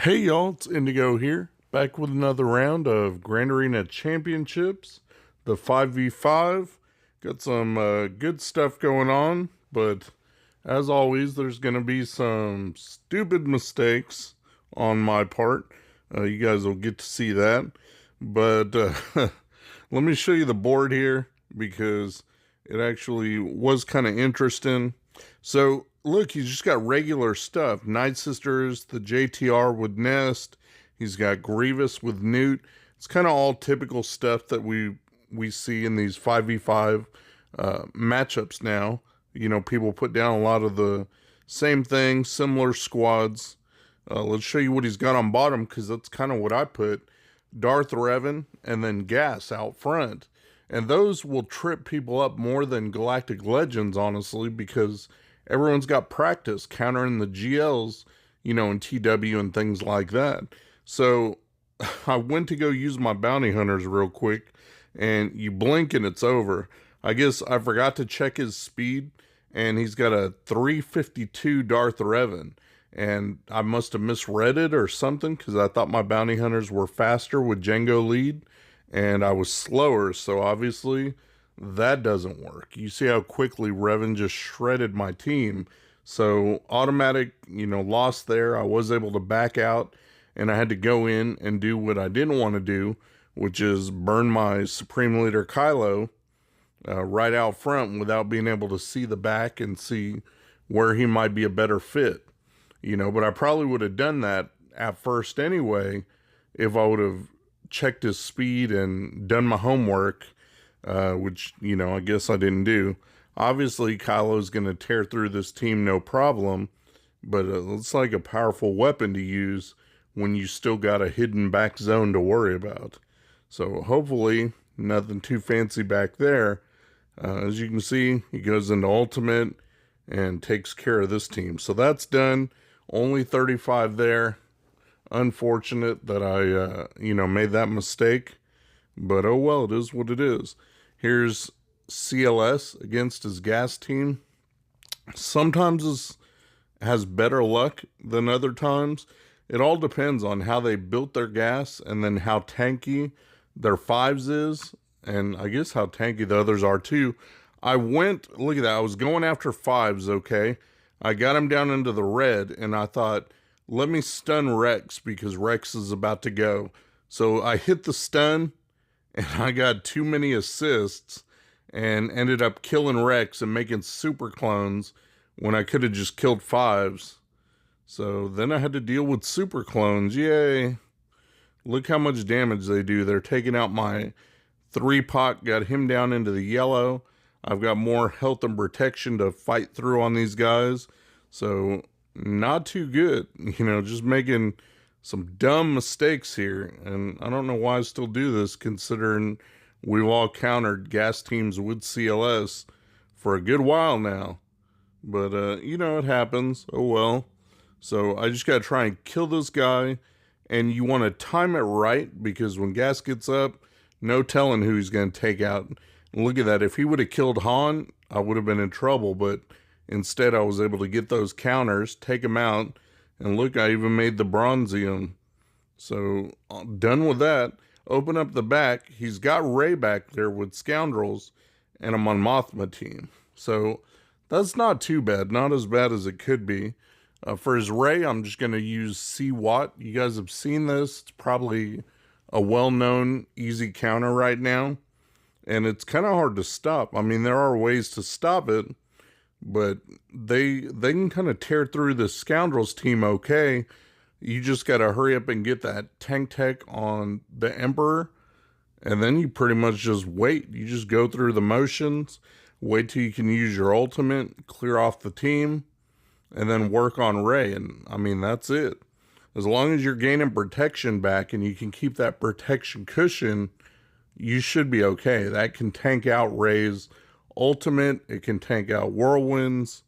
Hey y'all, it's Indigo here, back with another round of Grand Arena Championships, the 5v5. Got some good stuff going on, but as always, there's going to be some stupid mistakes on my part. You guys will get to see that. But let me show you the board here because it actually was kind of interesting. So look, he's just got regular stuff. Night Sisters, the JTR with Nest. He's got Grievous with Newt. It's kind of all typical stuff that we see in these 5v5 matchups now. You know, people put down a lot of the same things, similar squads. Let's show you what he's got on bottom, because that's kind of what I put. Darth Revan and then Gas out front. And those will trip people up more than Galactic Legends, honestly, because everyone's got practice countering the GLs, you know, in TW and things like that. So I went to go use my bounty hunters real quick, and you blink and it's over. I guess I forgot to check his speed, and he's got a 352 Darth Revan. And I must have misread it or something, because I thought my bounty hunters were faster with Django lead, and I was slower, so obviously that doesn't work. You see how quickly Revan just shredded my team. So automatic, you know, loss there. I was able to back out, and I had to go in and do what I didn't want to do, which is burn my Supreme Leader Kylo right out front without being able to see the back and see where he might be a better fit. You know, but I probably would have done that at first anyway if I would have checked his speed and done my homework, which, you know, I guess I didn't do. Obviously, Kylo's going to tear through this team no problem, but it's like a powerful weapon to use when you still got a hidden back zone to worry about. So hopefully, nothing too fancy back there. As you can see, he goes into ultimate and takes care of this team. So that's done. Only 35 there. Unfortunate that I, you know, made that mistake. But oh well, it is what it is. Here's CLS against his gas team. Sometimes has better luck than other times. It all depends on how they built their gas and then how tanky their fives is. And I guess how tanky the others are too. I went, look at that, I was going after fives, okay? I got him down into the red, and I thought, let me stun Rex, because Rex is about to go. So I hit the stun, and I got too many assists, and ended up killing Rex and making super clones when I could have just killed fives. So then I had to deal with super clones. Yay. Look how much damage they do. They're taking out my 3-pot, got him down into the yellow. I've got more health and protection to fight through on these guys. So, not too good. You know, just making some dumb mistakes here. And I don't know why I still do this, considering we've all countered gas teams with CLS for a good while now. But, you know, it happens. Oh well. So, I just got to try and kill this guy. And you want to time it right, because when gas gets up, no telling who he's going to take out. Look at that. If he would have killed Han, I would have been in trouble. But instead, I was able to get those counters, take him out. And look, I even made the Bronzium. So, done with that. Open up the back. He's got Rey back there with Scoundrels. And I'm on Mothma team. So, that's not too bad. Not as bad as it could be. For his Rey, I'm just going to use C-Watt. You guys have seen this. It's probably a well-known, easy counter right now. And it's kind of hard to stop. I mean, there are ways to stop it, but they can kind of tear through the Scoundrels team okay. You just got to hurry up and get that tank tech on the Emperor, and then you pretty much just wait. You just go through the motions, wait till you can use your ultimate, clear off the team, and then work on Rey. And, I mean, that's it. As long as you're gaining protection back and you can keep that protection cushion, you should be okay. That can tank out Rey's ultimate. It can tank out Whirlwinds.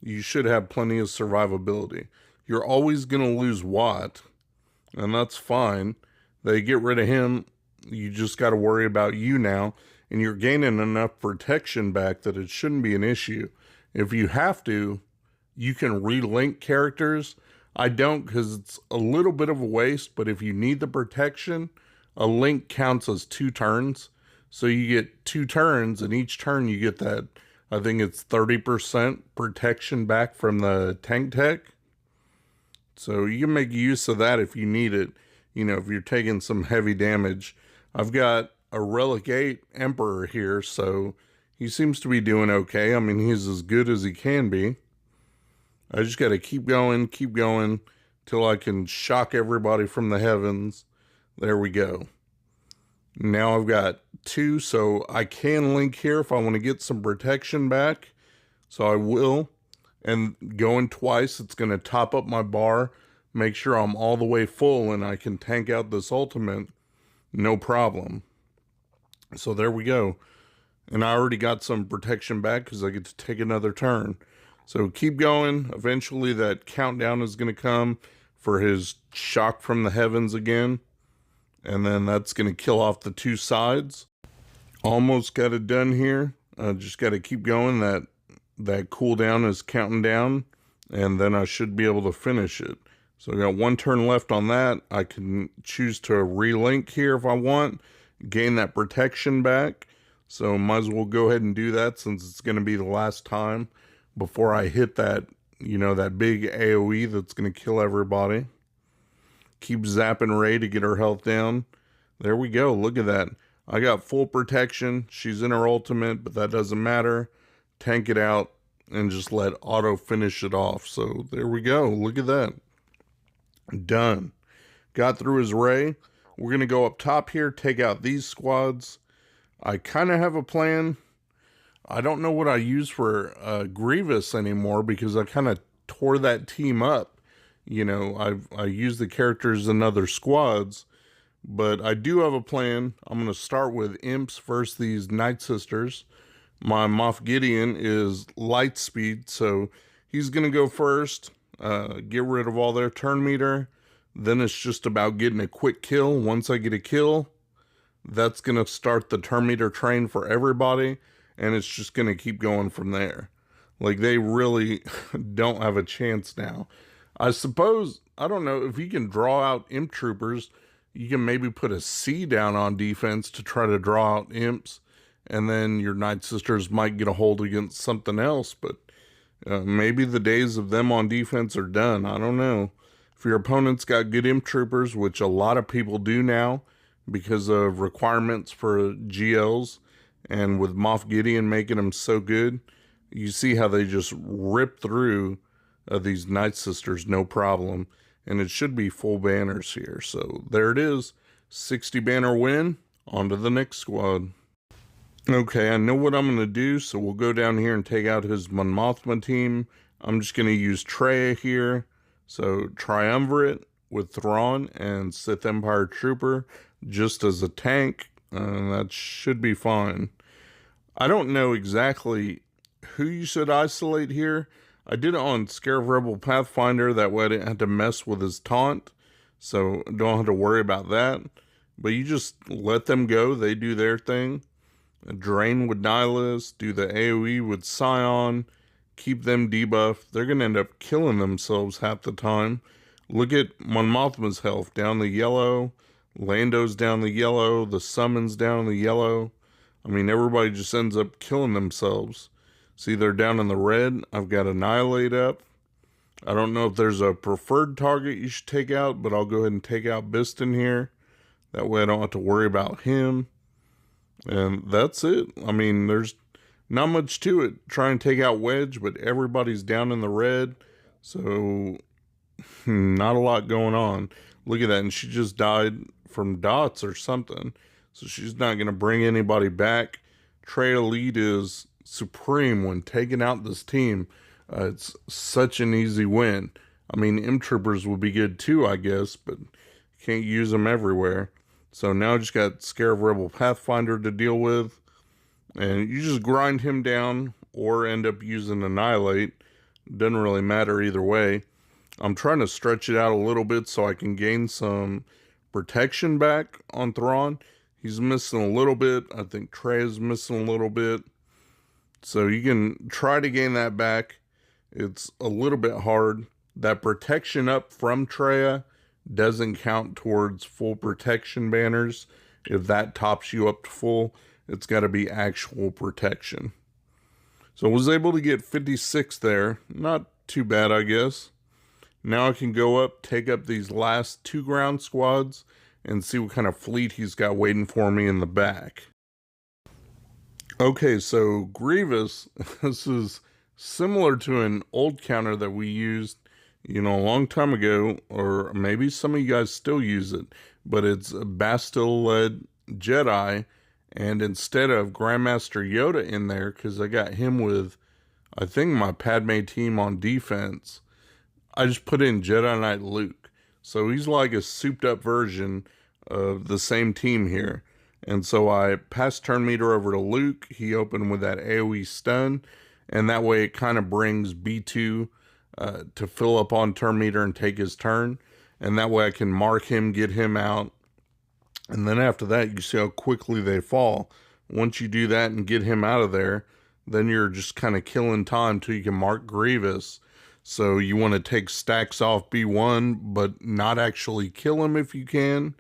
You should have plenty of survivability. You're always going to lose Watt, and that's fine. They get rid of him. You just got to worry about you now, and you're gaining enough protection back that it shouldn't be an issue. If you have to, you can relink characters. I don't, because it's a little bit of a waste, but if you need the protection, a link counts as 2 turns. So you get 2 turns, and each turn you get that, I think it's 30% protection back from the tank tech. So you can make use of that if you need it, you know, if you're taking some heavy damage. I've got a Relic 8 Emperor here, so he seems to be doing okay. I mean, he's as good as he can be. I just got to keep going, till I can shock everybody from the heavens. There we go. Now I've got 2, so I can link here if I want to get some protection back. So I will. And going twice, it's going to top up my bar, make sure I'm all the way full, and I can tank out this ultimate, no problem. So there we go. And I already got some protection back because I get to take another turn. So keep going. Eventually that countdown is going to come for his shock from the heavens again. And then that's going to kill off the 2 sides. Almost got it done here. Just got to keep going. That cooldown is counting down. And then I should be able to finish it. So I got 1 turn left on that. I can choose to relink here if I want. Gain that protection back. So might as well go ahead and do that since it's going to be the last time before I hit that, you know, that big AoE that's going to kill everybody. Keep zapping Ray to get her health down. There we go. Look at that. I got full protection. She's in her ultimate, but that doesn't matter. Tank it out and just let auto finish it off. So there we go. Look at that. Done. Got through his Ray. We're going to go up top here, take out these squads. I kind of have a plan. I don't know what I use for Grievous anymore because I kind of tore that team up. You know, I use the characters in other squads, but I do have a plan. I'm going to start with Imps versus these Night Sisters. My Moff Gideon is light speed, so he's going to go first, get rid of all their turn meter. Then it's just about getting a quick kill. Once I get a kill, that's going to start the turn meter train for everybody. And it's just going to keep going from there. Like, they really don't have a chance now. I suppose, I don't know, if you can draw out Imp Troopers, you can maybe put a C down on defense to try to draw out Imps. And then your Night Sisters might get a hold against something else. But maybe the days of them on defense are done. I don't know. If your opponent's got good Imp Troopers, which a lot of people do now because of requirements for GLs, and with Moff Gideon making them so good, you see how they just rip through these Night Sisters, no problem. And it should be full banners here. So there it is. 60 banner win. On to the next squad. Okay, I know what I'm going to do, so we'll go down here and take out his Mon Mothma team. I'm just going to use Trey here. So Triumvirate with Thrawn and Sith Empire Trooper just as a tank. That should be fine. I don't know exactly who you should isolate here. I did it on Scarab Rebel Pathfinder. That way I didn't have to mess with his taunt. So don't have to worry about that. But you just let them go. They do their thing. Drain with Nihilus. Do the AoE with Scion. Keep them debuffed. They're going to end up killing themselves half the time. Look at Mon Mothma's health. Down the yellow. Lando's down the yellow. The summons down the yellow. I mean, everybody just ends up killing themselves. See, they're down in the red. I've got Annihilate up. I don't know if there's a preferred target you should take out, but I'll go ahead and take out Biston here. That way I don't have to worry about him. And that's it. I mean, there's not much to it. Try and take out Wedge, but everybody's down in the red. So, not a lot going on. Look at that. And she just died from dots or something. So she's not going to bring anybody back. Trey Elite is supreme when taking out this team. It's such an easy win. I mean, Imp Troopers would be good too, I guess, but can't use them everywhere. So now I just got Scarab Rebel Pathfinder to deal with. And you just grind him down or end up using Annihilate. Doesn't really matter either way. I'm trying to stretch it out a little bit so I can gain some protection back on Thrawn. He's missing a little bit. I think Trey is missing a little bit. So you can try to gain that back. It's a little bit hard. that protection up from Treya doesn't count towards full protection banners. If that tops you up to full, it's got to be actual protection. So I was able to get 56 there. Not too bad, I guess. Now I can go up, take up these last 2 ground squads, and see what kind of fleet he's got waiting for me in the back. Okay, so Grievous, this is similar to an old counter that we used, a long time ago, or maybe some of you guys still use it, but it's a Bastille-led Jedi, and instead of Grandmaster Yoda in there, because I got him with, I think, my Padme team on defense, I just put in Jedi Knight Luke. So he's like a souped up version of the same team here. And so I passed turn meter over to Luke. He opened with that AoE stun. And that way it kind of brings B2 to fill up on turn meter and take his turn. And that way I can mark him, get him out. And then after that, you see how quickly they fall. Once you do that and get him out of there, then you're just kind of killing time till you can mark Grievous. So you want to take stacks off B1, but not actually kill him if you can.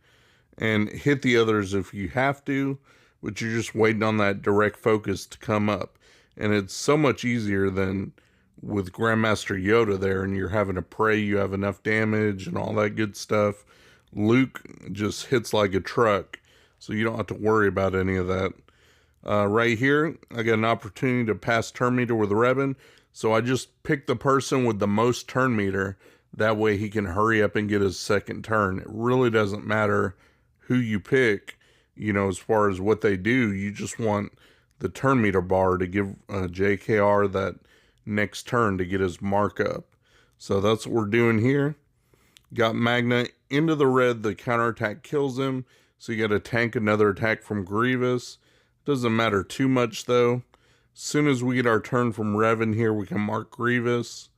And hit the others if you have to. But you're just waiting on that direct focus to come up. And it's so much easier than with Grandmaster Yoda there. And you're having to pray you have enough damage and all that good stuff. Luke just hits like a truck. So you don't have to worry about any of that. Right here, I got an opportunity to pass turn meter with Revan. So I just picked the person with the most turn meter. That way he can hurry up and get his second turn. It really doesn't matter who you pick, as far as what they do. You just want the turn meter bar to give JKR that next turn to get his mark up. So that's what we're doing here. Got Magna into the red. The counterattack kills him. So you got to tank another attack from Grievous. Doesn't matter too much though. As soon as we get our turn from Revan here, we can mark Grievous,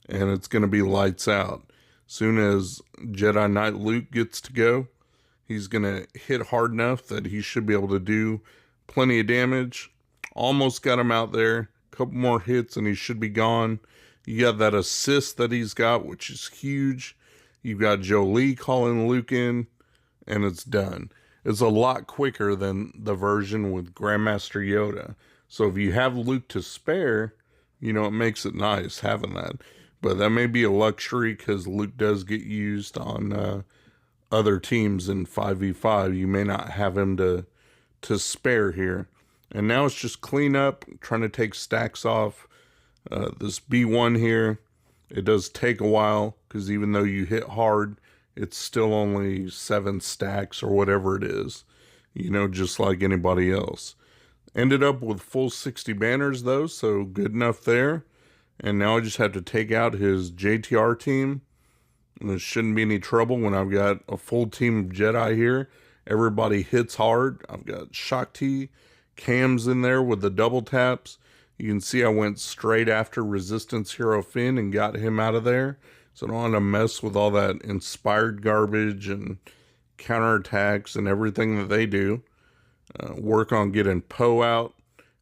and it's going to be lights out. Soon as Jedi Knight Luke gets to go, he's going to hit hard enough that he should be able to do plenty of damage. Almost got him out there. Couple more hits and he should be gone. You got that assist that he's got, which is huge. You've got Jolie calling Luke in, and it's done. It's a lot quicker than the version with Grandmaster Yoda. So if you have Luke to spare, it makes it nice having that. But that may be a luxury because Luke does get used on other teams in 5v5. You may not have him to spare here. And now it's just clean up, trying to take stacks off. This B1 here, it does take a while because even though you hit hard, it's still only 7 stacks or whatever it is. Just like anybody else. Ended up with full 60 banners though, so good enough there. And now I just have to take out his JTR team. And there shouldn't be any trouble when I've got a full team of Jedi here. Everybody hits hard. I've got Shakti, Cam's in there with the double taps. You can see I went straight after Resistance Hero Finn and got him out of there. So I don't want to mess with all that inspired garbage and counterattacks and everything that they do. Work on getting Poe out.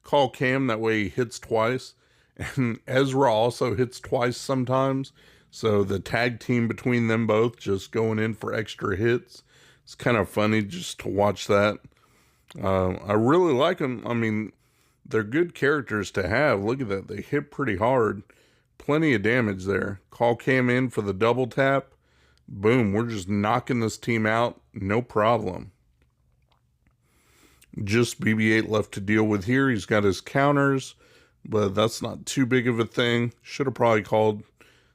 Call Cam, that way he hits twice. And Ezra also hits twice sometimes. So the tag team between them both just going in for extra hits. It's kind of funny just to watch that. I really like them. I mean, they're good characters to have. Look at that. They hit pretty hard. Plenty of damage there. Call Cam in for the double tap. Boom. We're just knocking this team out. No problem. Just BB-8 left to deal with here. He's got his counters, but that's not too big of a thing. Should have probably called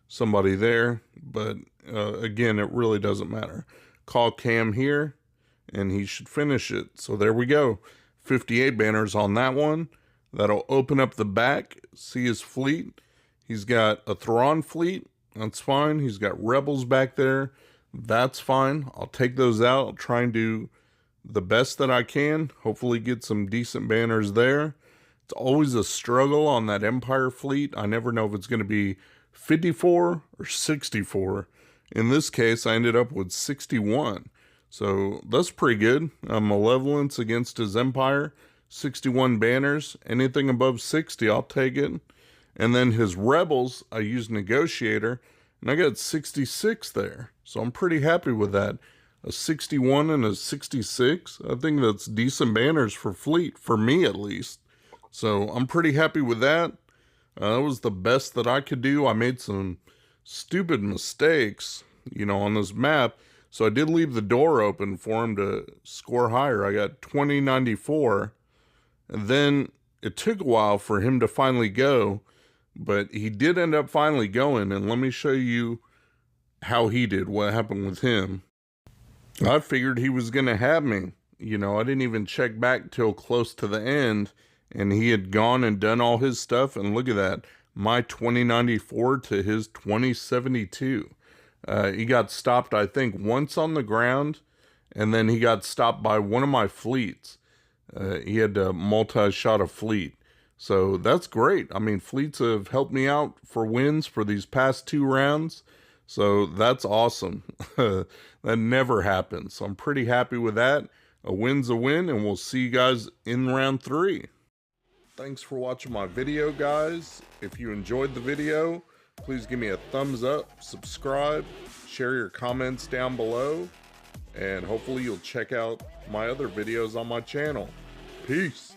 somebody there, but again, it really doesn't matter. Call Cam here, and he should finish it. So there we go. 58 banners on that one. That'll open up the back. See his fleet. He's got a Thrawn fleet. That's fine. He's got rebels back there. That's fine. I'll take those out. I'll try and do the best that I can. Hopefully get some decent banners there. It's always a struggle on that Empire fleet. I never know if it's going to be 54 or 64. In this case, I ended up with 61. So that's pretty good. Malevolence against his Empire. 61 banners. Anything above 60, I'll take it. And then his rebels, I used Negotiator. and I got 66 there. So I'm pretty happy with that. A 61 and a 66. I think that's decent banners for Fleet, for me at least. So I'm pretty happy with that. That was the best that I could do. I made some stupid mistakes, on this map. So I did leave the door open for him to score higher. I got 2094. And then it took a while for him to finally go, but he did end up finally going. And let me show you how he did, what happened with him. I figured he was going to have me. I didn't even check back till close to the end, and he had gone and done all his stuff. And look at that, my 2094 to his 2072. He got stopped, I think, once on the ground, and then he got stopped by one of my fleets. He had a multi-shot of fleet. So that's great. I mean, fleets have helped me out for wins for these past 2 rounds. So that's awesome. That never happens. So I'm pretty happy with that. A win's a win, and we'll see you guys in round 3. Thanks for watching my video, guys. If you enjoyed the video, please give me a thumbs up, subscribe, share your comments down below, and hopefully you'll check out my other videos on my channel. Peace.